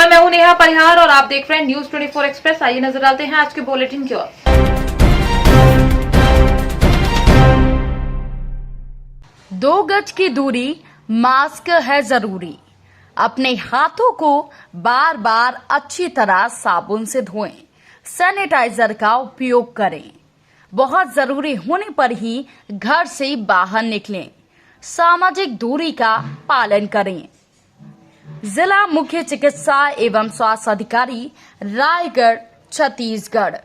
नमस्कार, मैं हूं नेहा परिहार और आप देख रहे हैं न्यूज 24 एक्सप्रेस। आइए नजर डालते हैं आज के बुलेटिन की ओर। दो गज की दूरी, मास्क है जरूरी। अपने हाथों को बार बार अच्छी तरह साबुन से धोएं। सैनिटाइजर का उपयोग करें। बहुत जरूरी होने पर ही घर से बाहर निकलें। सामाजिक दूरी का पालन करें। जिला मुख्य चिकित्सा एवं स्वास्थ्य अधिकारी, रायगढ़, छत्तीसगढ़।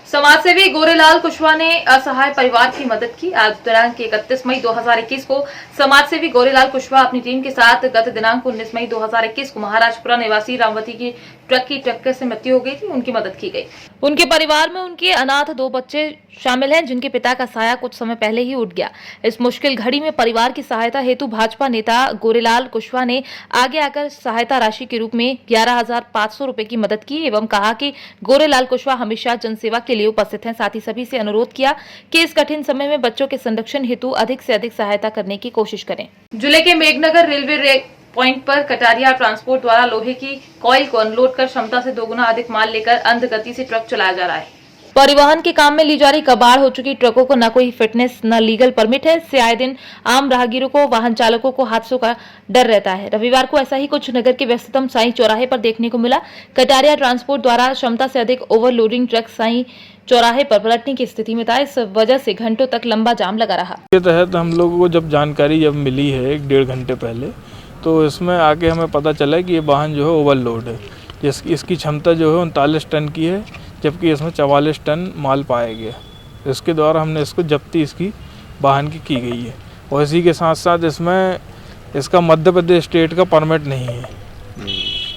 समाजसेवी गोरेलाल कुशवाहा ने असहाय परिवार की मदद की। आज दिनांक 31 मई 2021 को समाजसेवी गोरेलाल कुशवाहा अपनी टीम के साथ गत दिनांक 19 मई 2021 को महाराजपुरा निवासी रामवती की ट्रक की टक्कर से मृत्यु हो गई थी। उनकी मदद की गई। उनके परिवार में उनके अनाथ 2 बच्चे शामिल हैं, जिनके पिता का साया कुछ समय पहले ही उठ गया। इस मुश्किल घड़ी में परिवार की सहायता हेतु भाजपा नेता गोरेलाल कुशवाहा ने आगे आकर सहायता राशि के रूप में 11,500 रुपए की मदद की एवं कहा कि गोरेलाल कुशवाहा हमेशा जनसेवा के लिए उपस्थित हैं। साथ ही सभी से अनुरोध किया कि इस कठिन समय में बच्चों के संरक्षण हेतु अधिक से अधिक सहायता करने की कोशिश करें। जिले के मेघनगर रेलवे पॉइंट पर कटारिया ट्रांसपोर्ट द्वारा लोहे की कॉइल को अनलोड कर क्षमता से 2 गुना अधिक माल लेकर अंध गति से ट्रक चलाया जा रहा है। परिवहन के काम में ली जा रही कबाड़ हो चुकी ट्रकों को न कोई फिटनेस न लीगल परमिट है। इससे आए दिन आम राहगीरों को, वाहन चालकों को हादसों का डर रहता है। रविवार को ऐसा ही कुछ नगर के व्यस्ततम साई चौराहे पर देखने को मिला। कटारिया ट्रांसपोर्ट द्वारा क्षमता से अधिक ओवरलोडिंग ट्रक साई चौराहे पर पलटने की स्थिति में था। इस वजह से घंटों तक लंबा जाम लगा रहा। के तहत हम लोगों को जब जानकारी मिली है 1-1.5 घंटे पहले, तो इसमें आके हमें पता चला कि ये वाहन जो है ओवरलोड है। इसकी क्षमता जो है 39 टन की है, जबकि इसमें 44 टन माल पाया गया। इसके द्वारा हमने इसको जब्ती इसकी वाहन की गई है। और इसी के साथ साथ इसमें इसका मध्य प्रदेश स्टेट का परमिट नहीं है।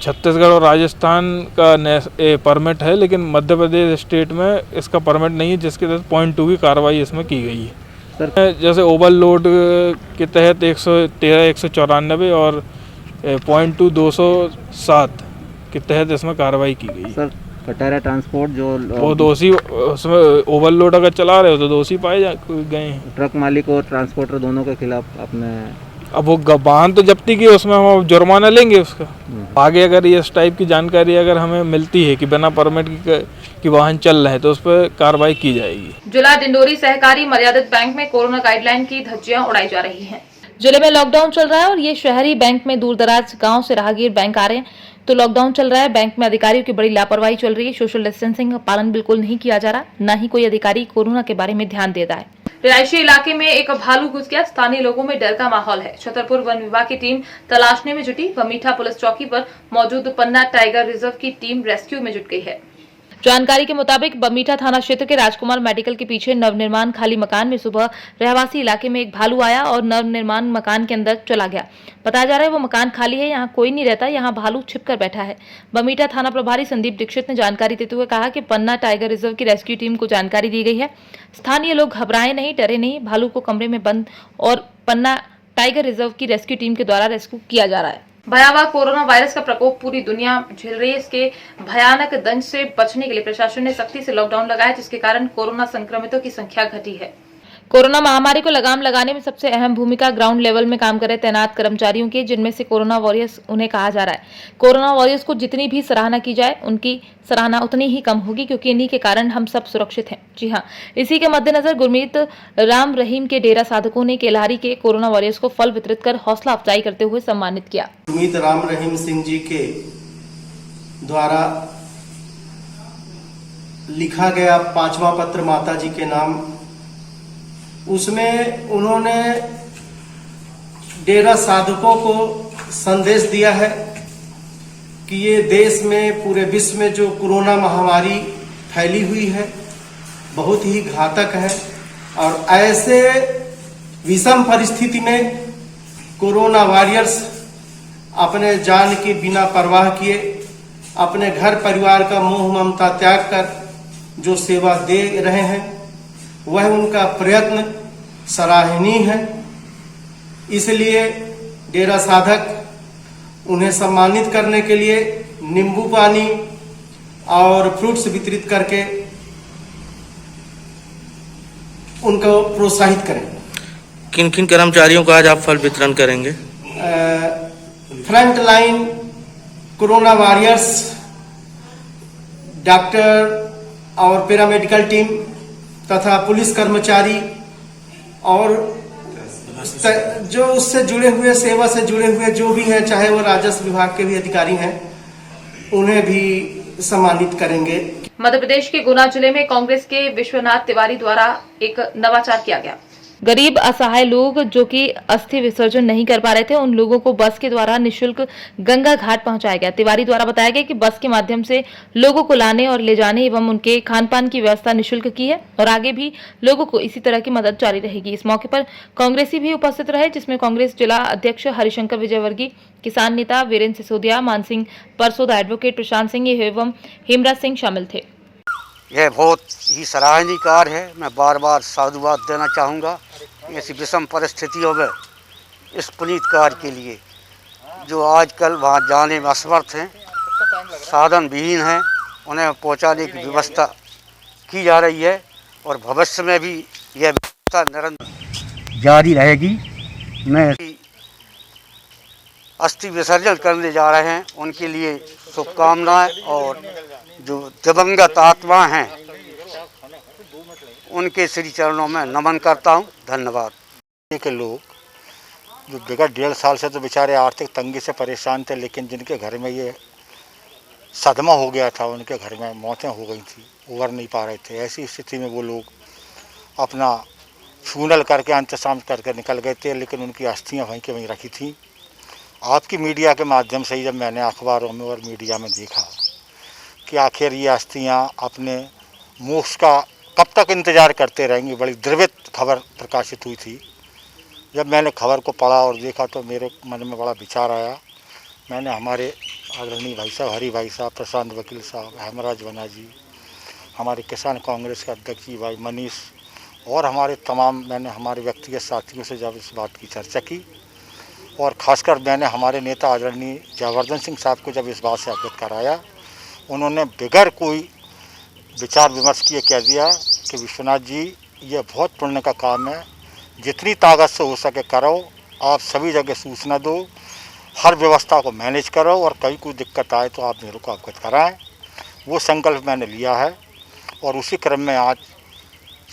छत्तीसगढ़ और राजस्थान का परमिट है, लेकिन मध्य प्रदेश स्टेट में इसका परमिट नहीं है, जिसके तहत 0.2 की कार्रवाई इसमें की गई है। जैसे ओवरलोड के तहत 113, 194 और 0.2 207 के तहत इसमें कार्रवाई की गई। सर, कटारिया ट्रांसपोर्ट जो वो दोषी, उसमें ओवरलोड अगर चला रहे हो तो दोषी पाए गए हैं। ट्रक मालिक और ट्रांसपोर्टर दोनों के खिलाफ अपने अब वो वाहन तो जब्ती की, उसमें हम जुर्माना लेंगे उसका। आगे अगर ये इस टाइप की जानकारी अगर हमें मिलती है कि बिना परमिट की वाहन चल रहे हैं तो उस पर कार्रवाई की जाएगी। जिला डिंडोरी सहकारी मर्यादित बैंक में कोरोना गाइडलाइन की धज्जियां उड़ाई जा रही हैं। जिले में लॉकडाउन चल रहा है और ये शहरी बैंक में दूर दराज गाँव से राहगीर बैंक आ रहे हैं, तो लॉकडाउन चल रहा है। बैंक में अधिकारियों की बड़ी लापरवाही चल रही है। सोशल डिस्टेंसिंग का पालन बिल्कुल नहीं किया जा रहा, न ही कोई अधिकारी कोरोना के बारे में ध्यान देता है। रिहायशी इलाके में एक भालू घुस गया। स्थानीय लोगों में डर का माहौल है। छतरपुर वन विभाग की टीम तलाशने में जुटी। बमीठा पुलिस चौकी पर मौजूद पन्ना टाइगर रिजर्व की टीम रेस्क्यू में जुट गई है। जानकारी के मुताबिक बमीठा थाना क्षेत्र के राजकुमार मेडिकल के पीछे नवनिर्माण खाली मकान में सुबह रहवासी इलाके में एक भालू आया और नवनिर्माण मकान के अंदर चला गया। बताया जा रहा है वो मकान खाली है, यहाँ कोई नहीं रहता, यहाँ भालू छिपकर बैठा है। बमीठा थाना प्रभारी संदीप दीक्षित ने जानकारी देते हुए कहा कि पन्ना टाइगर रिजर्व की रेस्क्यू टीम को जानकारी दी गई है। स्थानीय लोग घबराए नहीं, डरे नहीं। भालू को कमरे में बंद और पन्ना टाइगर रिजर्व की रेस्क्यू टीम के द्वारा रेस्क्यू किया जा रहा है। भयावह कोरोना वायरस का प्रकोप पूरी दुनिया झेल रही है। इसके भयानक दंश से बचने के लिए प्रशासन ने सख्ती से लॉकडाउन लगाया, जिसके कारण कोरोना संक्रमितों की संख्या घटी है। कोरोना महामारी को लगाम लगाने में सबसे अहम भूमिका ग्राउंड लेवल में काम कर रहे तैनात कर्मचारियों की, जिनमें से कोरोना वॉरियर्स उन्हें कहा जा रहा है। कोरोना वॉरियर्स को जितनी भी सराहना की जाए, उनकी सराहना उतनी ही कम होगी, क्योंकि इन्हीं के कारण हम सब सुरक्षित हैं। जी हाँ, इसी के मद्देनजर गुरमीत राम रहीम के डेरा साधकों ने केलारी के कोरोना वॉरियर्स को फल वितरित कर हौसला अफजाई करते हुए सम्मानित किया। गुरमीत राम रहीम सिंह जी के द्वारा लिखा गया 5वां पत्र माता जी के नाम, उसमें उन्होंने डेरा साधकों को संदेश दिया है कि ये देश में, पूरे विश्व में जो कोरोना महामारी फैली हुई है बहुत ही घातक है, और ऐसे विषम परिस्थिति में कोरोना वॉरियर्स अपने जान की बिना परवाह किए अपने घर परिवार का मोह ममता त्याग कर जो सेवा दे रहे हैं, वह उनका प्रयत्न सराहनीय है। इसलिए डेरा साधक उन्हें सम्मानित करने के लिए नींबू पानी और फ्रूट्स वितरित करके उनको प्रोत्साहित करें। किन किन कर्मचारियों को आज आप फल वितरण करेंगे? Front line corona warriors, doctor और पैरामेडिकल टीम तथा पुलिस कर्मचारी और जो उससे जुड़े हुए, सेवा से जुड़े हुए जो भी हैं, चाहे वो राजस्व विभाग के भी अधिकारी हैं, उन्हें भी सम्मानित करेंगे। मध्य प्रदेश के गुना जिले में कांग्रेस के विश्वनाथ तिवारी द्वारा एक नवाचार किया गया। गरीब असहाय लोग जो कि अस्थि विसर्जन नहीं कर पा रहे थे, उन लोगों को बस के द्वारा निःशुल्क गंगा घाट पहुंचाया गया। तिवारी द्वारा बताया गया कि बस के माध्यम से लोगों को लाने और ले जाने एवं उनके खान पान की व्यवस्था निःशुल्क की है और आगे भी लोगों को इसी तरह की मदद जारी रहेगी। इस मौके पर कांग्रेसी भी उपस्थित रहे, जिसमें कांग्रेस जिला अध्यक्ष हरिशंकर विजयवर्गीय, किसान नेता वीरेंद्र सिसोदिया, मानसिंह परसोदा, एडवोकेट प्रशांत सिंह एवं हेमराज सिंह शामिल थे। यह बहुत ही सराहनीय कार्य है। मैं बार बार साधुवाद देना चाहूँगा ऐसी विषम परिस्थितियों में इस पुनीत कार्य के लिए, जो आजकल वहाँ जाने में असमर्थ हैं, साधन विहीन हैं, उन्हें पहुँचाने की व्यवस्था की जा रही है और भविष्य में भी यह व्यवस्था निरंतर जारी रहेगी। मैं अस्थि विसर्जन करने जा रहे हैं उनके लिए शुभकामनाएं और जो दिवंगत आत्मा हैं उनके श्री चरणों में नमन करता हूं। धन्यवाद। के लोग जो विगत 1.5 साल से तो बेचारे आर्थिक तंगी से परेशान थे, लेकिन जिनके घर में ये सदमा हो गया था, उनके घर में मौतें हो गई थी, उबर नहीं पा रहे थे, ऐसी स्थिति में वो लोग अपना फ्यूनल करके इंतजाम करके निकल गए थे, लेकिन उनकी अस्थियाँ वहीं के वहीं रखी थी। आपकी मीडिया के माध्यम से ही जब मैंने अखबारों में और मीडिया में देखा कि आखिर ये अस्थियाँ अपने मोक्ष का कब तक इंतज़ार करते रहेंगी, बड़ी द्रवित खबर प्रकाशित हुई थी। जब मैंने खबर को पढ़ा और देखा तो मेरे मन में बड़ा विचार आया। मैंने हमारे आदरणीय भाई साहब, हरि भाई साहब, प्रशांत वकील साहब, हेमराज बना जी, हमारे किसान कांग्रेस के अध्यक्ष जी भाई मनीष और मैंने हमारे व्यक्तिगत साथियों से जब इस बात की चर्चा की और ख़ासकर मैंने हमारे नेता आदरणीय जयवर्धन सिंह साहब को जब इस बात से अवगत कराया, उन्होंने बगैर कोई विचार विमर्श किए कह दिया कि विश्वनाथ जी, ये बहुत पुण्य का काम है, जितनी ताकत से हो सके करो, आप सभी जगह सूचना दो, हर व्यवस्था को मैनेज करो और कहीं कोई दिक्कत आए तो आप मेरे को अवगत कराएं। वो संकल्प मैंने लिया है और उसी क्रम में आज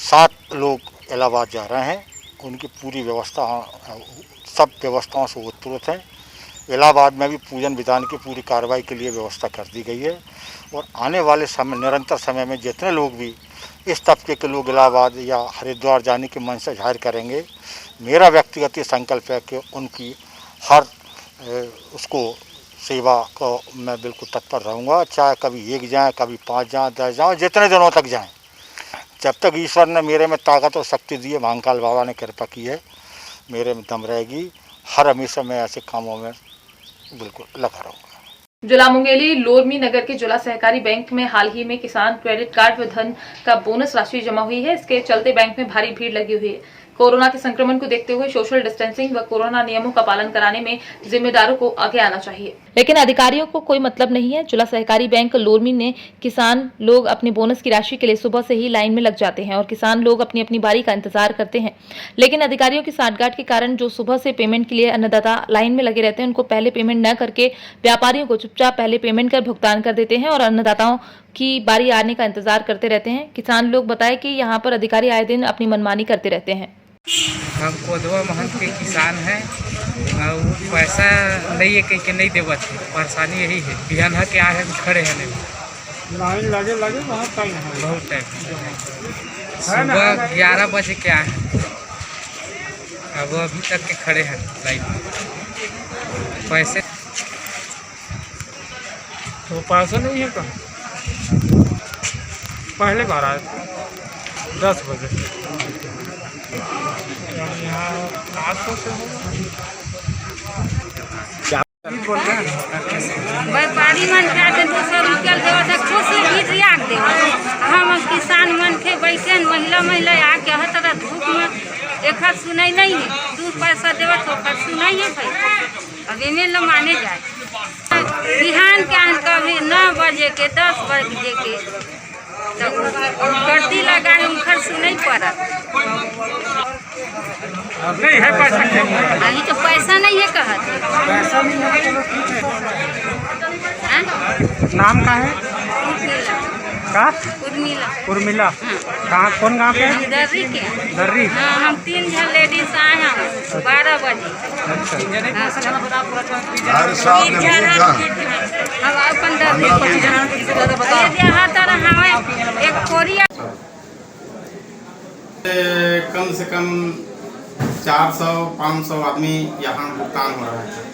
7 लोग इलाहाबाद जा रहे हैं। उनकी पूरी व्यवस्था, सब व्यवस्थाओं से ओतप्रोत हैं। इलाहाबाद में भी पूजन विधान की पूरी कार्रवाई के लिए व्यवस्था कर दी गई है और आने वाले समय, निरंतर समय में जितने लोग भी इस तबके के लोग इलाहाबाद या हरिद्वार जाने की मंशा जाहिर करेंगे, मेरा व्यक्तिगत संकल्प है कि उनकी हर उसको सेवा को मैं बिल्कुल तत्पर रहूँगा, चाहे कभी 1 जाएँ, कभी 5 जाएँ, 10 जाएँ, जितने दिनों तक जाएँ। जब तक ईश्वर ने मेरे में ताकत और शक्ति दी है, महाकाल बाबा ने कृपा की है, मेरे में दम रहेगी, हर हमेशा मैं ऐसे कामों में बिल्कुल लगा रहूँगा। जिला मुंगेली लोरमी नगर के जिला सहकारी बैंक में हाल ही में किसान क्रेडिट कार्ड व धन का बोनस राशि जमा हुई है। इसके चलते बैंक में भारी भीड़ लगी हुई है। कोरोना के संक्रमण को देखते हुए सोशल डिस्टेंसिंग व कोरोना नियमों का पालन कराने में जिम्मेदारों को आगे आना चाहिए, लेकिन अधिकारियों को कोई मतलब नहीं है। जिला सहकारी बैंक लोरमी ने किसान लोग अपने बोनस की राशि के लिए सुबह से ही लाइन में लग जाते हैं और किसान लोग अपनी अपनी बारी का इंतजार करते हैं, लेकिन अधिकारियों की साठगांठ के कारण जो सुबह से पेमेंट के लिए अन्नदाता लाइन में लगे रहते हैं, उनको पहले पेमेंट न करके व्यापारियों को चुपचाप पहले पेमेंट कर भुगतान कर देते हैं और अन्नदाताओं की बारी आने का इंतजार करते रहते हैं। किसान लोग बताए कि यहाँ पर अधिकारी आए दिन अपनी मनमानी करते रहते हैं। हम कोदवा महंत के किसान हैं, पैसा नहीं है कहीं के नहीं देवत है, परेशानी यही है। बिहान है क्या है, खड़े हैं नहीं, लाइन लगे बहुत टाइम सुबह 11 बजे क्या है, अब अभी तक के खड़े हैं लाइन में। पैसे तो पैसा नहीं है कहाँ, पहले बार आए 10 बजे यहाँ 800 से व्यापारी मन के 200 रुपया देवत है, खुश गीत याद दे। हम किसान मन के बैठे महिला आके हर तरह धूप में एक सुनाई नहीं है, 2 पैसा देवत तो सुनाई है भाई। अब इन्हें लो माने जाए बिहान के कभी 9 बजे के 10 बजे के गर्दी लगाए उनकर सुनाई पड़ा। नहीं है पैसा, अभी तो पैसा नहीं है कहते। नाम का है का उर्मिला उर्मिला कहाँ कौन गाँव के है? दर्री के दर्री। हाँ, हम 3 जन लेडीज आए हैं 12 बजे। हम अपन एक कोरिया कम से कम 400-500 आदमी यहाँ भुगतान हो रहा है।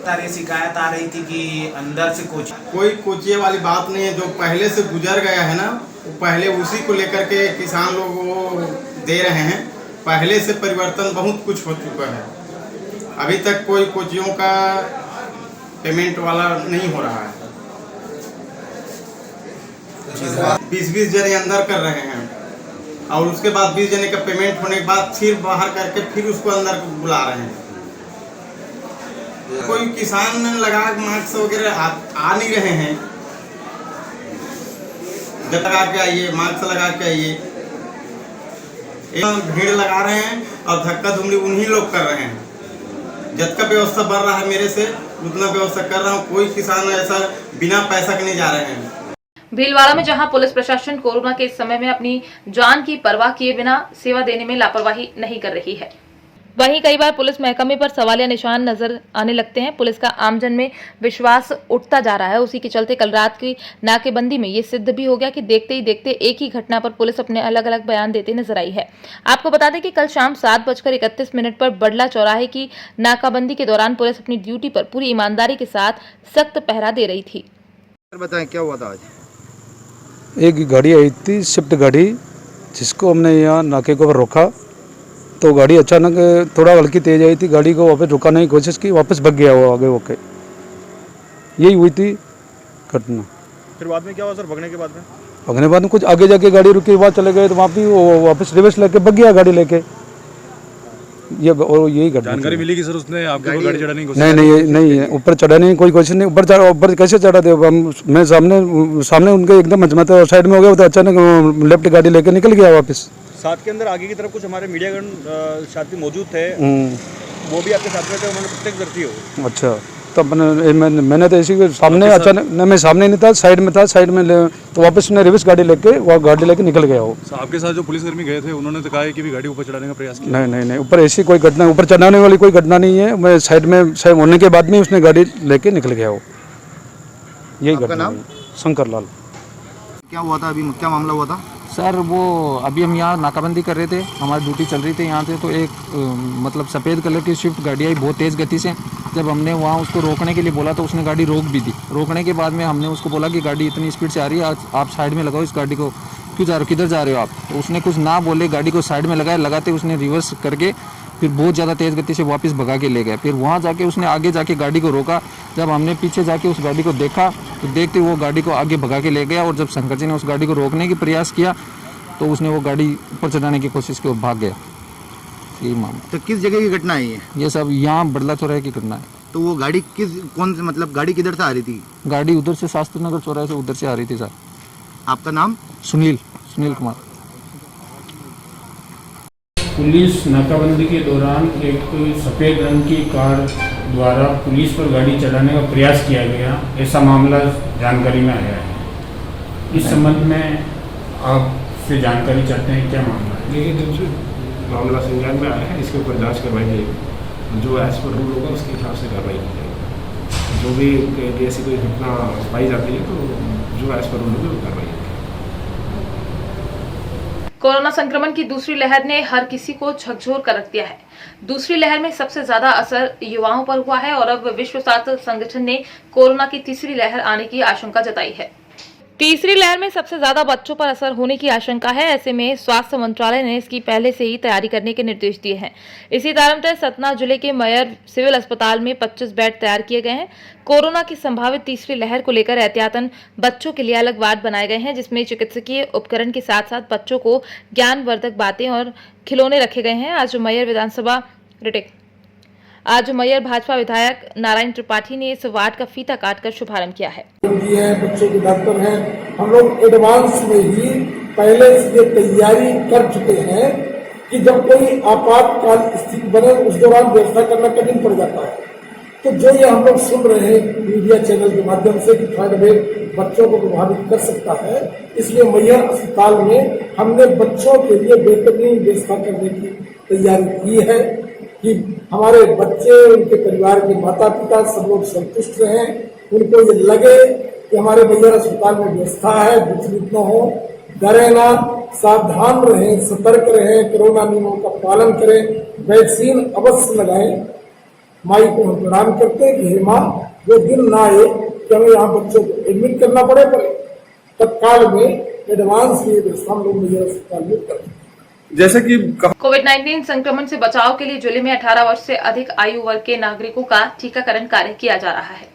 सारी शिकायत आ रही थी कि अंदर से कोई कोचिए वाली बात नहीं है, जो पहले से गुजर गया है ना, वो पहले उसी को लेकर के किसान लोग वो दे रहे हैं। पहले से परिवर्तन बहुत कुछ हो चुका है, अभी तक कोई कोचियों का पेमेंट वाला नहीं हो रहा है। 20-20 जने अंदर कर रहे हैं और उसके बाद 20 जने का पेमेंट होने के बाद फिर बाहर करके फिर उसको अंदर बुला रहे हैं। कोई किसान लगा मास्क वगैरह आ नहीं रहे हैं, जब लगा के आइए, मास्क लगा के आइए। भीड़ लगा रहे हैं और धक्का धुमड़ी उन्हीं लोग कर रहे हैं। जितना व्यवस्था बढ़ रहा है मेरे से उतना व्यवस्था कर रहा हूँ। कोई किसान ऐसा बिना पैसा के नहीं जा रहे हैं। भीलवाड़ा में जहां पुलिस प्रशासन कोरोना के इस समय में अपनी जान की परवाह किए बिना सेवा देने में लापरवाही नहीं कर रही है, वहीं कई बार पुलिस महकमे पर सवालिया निशान नजर आने लगते हैं। पुलिस का आमजन में विश्वास उठता जा रहा है। उसी के चलते कल रात की नाकेबंदी में ये सिद्ध भी हो गया कि देखते ही देखते एक ही घटना पर पुलिस अपने अलग अलग बयान देते नजर आई है। आपको बता दें कि कल शाम 7:31 पर बडला चौराहे की नाकाबंदी के दौरान पुलिस अपनी ड्यूटी पर पूरी ईमानदारी के साथ सख्त पहरा दे रही थी। बताएं क्या हुआ था आज? एक गाड़ी आई थी, स्विफ्ट गाड़ी, जिसको हमने यहाँ नाके के ऊपर रोका तो गाड़ी अचानक थोड़ा हल्की तेज आई थी, गाड़ी को वापस रुकाने की कोशिश की, वापस भग गया वो आगे होके। यही हुई थी घटना। फिर बाद में क्या हुआ सर? भगने के बाद में कुछ आगे जाके गाड़ी रुकी, वहाँ चले गए तो वहाँ भी वो वापस रिवर्स लेके भग गया गाड़ी लेके। यही घटना। जानकारी मिली कि सर उसने आपके ऊपर गाड़ी चढ़ाने की कोशिश? नहीं, ऊपर चढ़ाने की कोई कोशिश नहीं। ऊपर कैसे चढ़ा दे? मैं सामने उनके एकदम मजमत साइड में हो गया तो अचानक लेफ्ट गाड़ी लेके निकल गया वापस। साथ के अंदर आगे की तरफ कुछ हमारे मीडियागण साथी मौजूद थे, वो भी आपके साथ में थे, उन्होंने प्रत्यक्षदर्शी हो। अच्छा, तब मैंने तो इसी के सामने अचानक, मैं सामने नहीं था, साइड में था, साइड में तो वापस उसने रिवर्स गाड़ी लेके निकल गया वो। आपके साथ जो पुलिसकर्मी गए थे उन्होंने तो कहा है कि भी गाड़ी ऊपर चढ़ाने का प्रयास किया? नहीं, ऊपर ऐसी कोई घटना, ऊपर चढ़ाने वाली कोई घटना नहीं है। मैं साइड में होने के बाद में उसने गाड़ी लेके निकल गया वो। यही घटना। शंकर लाल। क्या हुआ था अभी, क्या मामला हुआ था सर? वो अभी हम यहाँ नाकाबंदी कर रहे थे, हमारी ड्यूटी चल रही थी यहाँ से, तो एक मतलब सफ़ेद कलर की स्विफ्ट गाड़ी आई बहुत तेज़ गति से। जब हमने वहाँ उसको रोकने के लिए बोला तो उसने गाड़ी रोक भी दी। रोकने के बाद में हमने उसको बोला कि गाड़ी इतनी स्पीड से आ रही है, आप साइड में लगाओ इस गाड़ी को, क्यों जा रहे हो, किधर जा रहे हो आप? तो उसने कुछ ना बोले गाड़ी को साइड में लगाते उसने रिवर्स करके फिर बहुत ज़्यादा तेज़ गति से वापस भगा के ले गया। फिर वहाँ जाके उसने आगे जाके गाड़ी को रोका। जब हमने पीछे जाके उस गाड़ी को देखा तो देखते वो गाड़ी को आगे भगा के ले गया, और जब शंकर जी ने उस गाड़ी को रोकने की प्रयास किया तो उसने वो गाड़ी ऊपर चढ़ाने की कोशिश की और भाग गया। यही मामला। तो किस जगह की घटना है ये? ये सब यहाँ बडला चौराहे की घटना है। तो वो गाड़ी कौन से, मतलब गाड़ी किधर से आ रही थी? गाड़ी उधर से शास्त्री नगर चौराहे से उधर से आ रही थी सर। आपका नाम? सुनील कुमार। पुलिस नाकाबंदी के दौरान एक सफ़ेद रंग की कार द्वारा पुलिस पर गाड़ी चलाने का प्रयास किया गया, ऐसा मामला जानकारी में आया है। इस संबंध में आपसे जानकारी चाहते हैं, क्या मामला है? देखिए, मामला संज्ञान में आया है, इसके ऊपर जांच करवाई जाएगी, जो एज पर रूल होगा उसके हिसाब से कार्रवाई की जाएगी। जो भी ऐसी कोई घटना पाई जाती है तो जो एज पर रूल होगी वो कार्रवाई होगी। कोरोना संक्रमण की दूसरी लहर ने हर किसी को झकझोर कर रख दिया है। दूसरी लहर में सबसे ज्यादा असर युवाओं पर हुआ है और अब विश्व स्वास्थ्य संगठन ने कोरोना की तीसरी लहर आने की आशंका जताई है। तीसरी लहर में सबसे ज्यादा बच्चों पर असर होने की आशंका है। ऐसे में स्वास्थ्य मंत्रालय ने इसकी पहले से ही तैयारी करने के निर्देश दिए हैं। इसी तरह सतना जिले के मयर सिविल अस्पताल में 25 बेड तैयार किए गए हैं। कोरोना की संभावित तीसरी लहर को लेकर एहतियातन बच्चों के लिए अलग वार्ड बनाए गए हैं, जिसमें चिकित्सकीय उपकरण के साथ साथ बच्चों को ज्ञानवर्धक बातें और खिलौने रखे गए हैं। आज मयर भाजपा विधायक नारायण त्रिपाठी ने इस वार्ड का फीता काटकर शुभारंभ किया है। बच्चों के डॉक्टर हैं, हम लोग एडवांस में ही पहले से ये तैयारी कर चुके हैं कि जब कोई आपातकाल स्थिति बने उस दौरान व्यवस्था करना कठिन पड़ जाता है। तो जो ये हम लोग सुन रहे हैं मीडिया चैनल के माध्यम से कि थर्ड वेव बच्चों को प्रभावित कर सकता है, इसलिए मैहर अस्पताल में हमने बच्चों के लिए बेहतरीन व्यवस्था करने की तैयारी की है कि हमारे बच्चे, उनके परिवार के माता पिता सब लोग संतुष्ट रहें, उनको ये लगे कि हमारे मैहर अस्पताल में व्यवस्था है, विचलित न हो, डरे ना, सावधान रहें, सतर्क रहें, कोरोना नियमों का पालन करें, वैक्सीन अवश्य लगाएं। माई को हम प्रणाम करते हैं कि हे माँ, वो दिन ना आए कि हमें यहाँ बच्चों को एडमिट करना पड़े, तत्काल में एडवांस की व्यवस्था हम लोग मैहर अस्पताल में करते हैं। जैसे कि कोविड-19 संक्रमण से बचाव के लिए जिले में 18 वर्ष से अधिक आयु वर्ग के नागरिकों का टीकाकरण कार्य किया जा रहा है।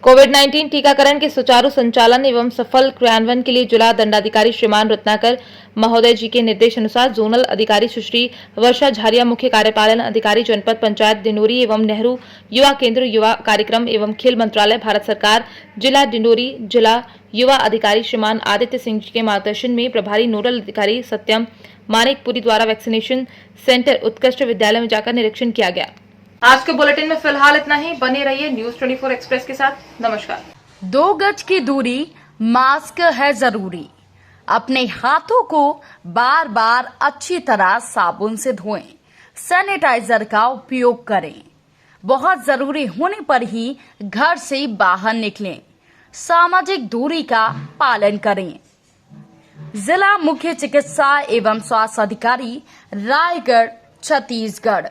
कोविड-19 टीकाकरण के सुचारू संचालन एवं सफल क्रियान्वयन के लिए जिला दंडाधिकारी श्रीमान रत्नाकर महोदय जी के निर्देश अनुसार जोनल अधिकारी सुश्री वर्षा झारिया, मुख्य कार्यपालन अधिकारी जनपद पंचायत डिंडोरी एवं नेहरू युवा केंद्र युवा कार्यक्रम एवं खेल मंत्रालय भारत सरकार जिला डिंडोरी जिला युवा अधिकारी श्रीमान आदित्य सिंह जी के मार्गदर्शन में प्रभारी नोडल अधिकारी सत्यम मानिकपुरी द्वारा वैक्सीनेशन सेंटर उत्कृष्ट विद्यालय में जाकर निरीक्षण किया गया। आज के बुलेटिन में फिलहाल इतना ही। बने रहिए न्यूज 24 एक्सप्रेस के साथ। नमस्कार। 2 गज की दूरी, मास्क है जरूरी। अपने हाथों को बार बार अच्छी तरह साबुन से धोएं। सैनिटाइजर का उपयोग करें। बहुत जरूरी होने पर ही घर से बाहर निकलें। सामाजिक दूरी का पालन करें। जिला मुख्य चिकित्सा एवं स्वास्थ्य अधिकारी, रायगढ़, छत्तीसगढ़।